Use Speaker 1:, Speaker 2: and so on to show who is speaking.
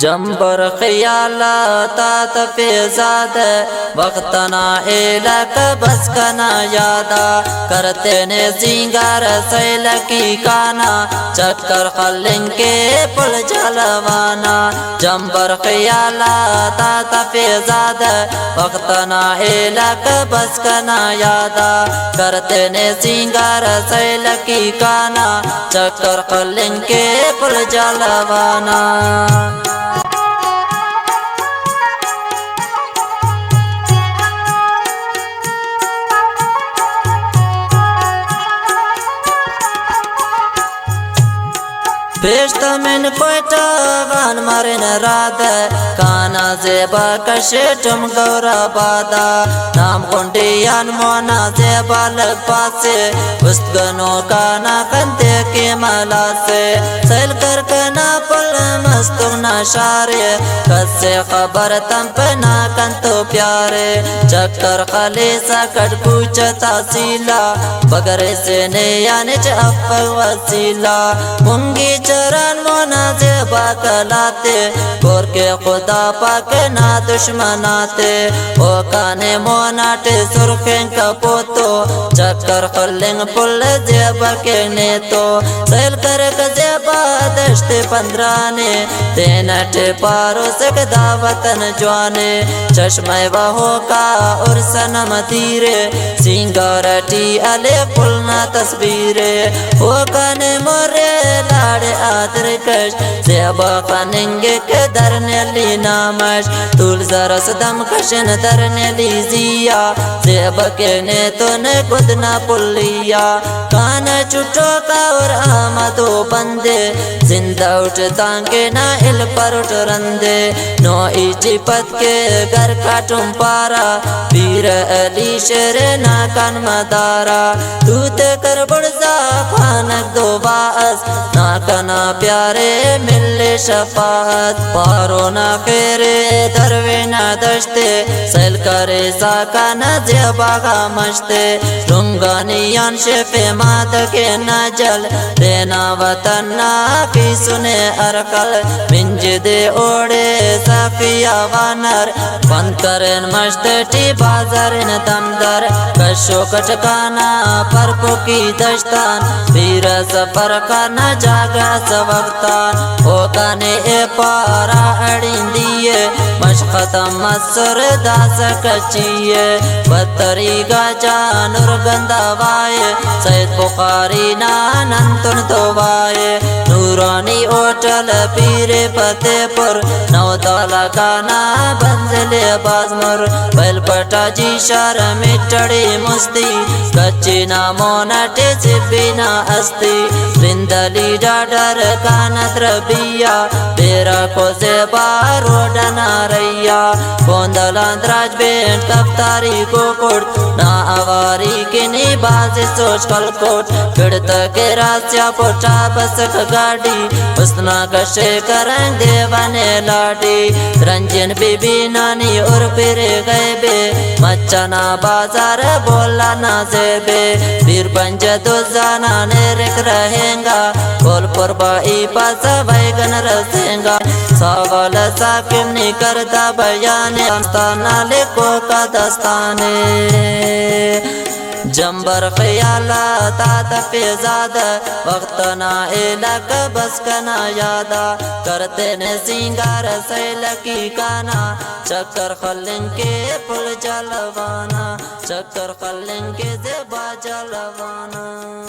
Speaker 1: جمبر خیالات تفیضاد وقتنا ایلک بس کنا یادا کرتے نے زینگار سیل کی کانا چکر خلنگ کے پل جلوانا جمبر خیالات تفیضاد وقتنا ایلک بس کنا یادا کرتے نے زینگار سیل کی کانا چکر خلنگ کے پل جلوانا پیشت من کوئٹا وان مرن راد کانا زیبا کشیٹم گورا بادا نام کنڈیان مونا زیبا لگ پاسے وستگنو کانا کنتے کی ملا سے سیل کر کنا پل مستونا شارے کس سے خبر تم پنا کنتو پیارے چکر خلیسا کٹ پوچھتا سیلا بگر سے نیانے چاپ وسیلا منگی چران مونا زیبا کلاتے کور کے خدا پاک نا دشمناتے او کانے موناٹے سرخیں کا پوتو چکر خلنگ پل زیبا کے نیتو سیل کرک زیبا دشت پندرانے تینٹ پارو سک دعوتن جوانے چشمہ وہو کا ارسنم تیرے سینگارٹی علی پلنا تصویرے او کانے مورے لاڑے آدر کش زیبا خاننگے کے درنے لی نامش طول زرس دم کشن درنے لی زیا زیبا کے نیتو نے گدنا پلیا کانا چٹو کا اور آمدو بندے زندہ اٹھتانگے نا ال پر اٹھ رندے نو ایچی پت کے گر کھاٹم پارا پیر علی شر ناکان مدارا دوت کر بڑزا خانک دو باس ناکنا پیارے ملے شفاعت پارو نا خیرے دروینا دشتے سیل کرے ساکانا زیبا مشتے رنگانیان شف ماد کے نجل دینا وطن نا کی سنے ارکل منج دے اوڑے صافیہ وانر بند کرن مشتٹی بازارن دمدر کشو کٹکانا پرپو کی دشتان پیر سفر کانا جاگا سوقتان او کانے اے پارا اڑین دیئے مشختم مصر داس کچیے بطری گا جانور گندہ وائے سید بخاری نانتن دوائے نورانی اوٹل پیر پتے پر نو دالا کانا بنزل بازمر بیل پٹا جی شار مٹڑی مستی کچی نامونا ٹیسی بینا استی رندلی ڈاڈر کانا دربیا بیرا کو زیبا روڈنا ریا بوندلان دراج بینٹ کفتاری کو کٹ نا آواری کنی بازی سوچ کل کوٹ گڑتا کے راسیا پوٹا بسک گاڑی حسنا کشے کرن دیوانے لاڈی رنجن بی بی نانی اور پیرے گئے بے مچانا بازار بولا نا زیبے پیر پنج دوزانا نیرک رہیں گا بول پر بائی پاسا ویگن رسیں گا سوال ساکم نی کرتا بیانے داستانا لکھو کا داستانے جمبر خیالات تفیضاد وقتنا ایلک بس کنا یادا کرتے نے سینگار سیل کی کانا چکر خلنگ کے پل جلوانا چکر خلنگ کے زیبا جلوانا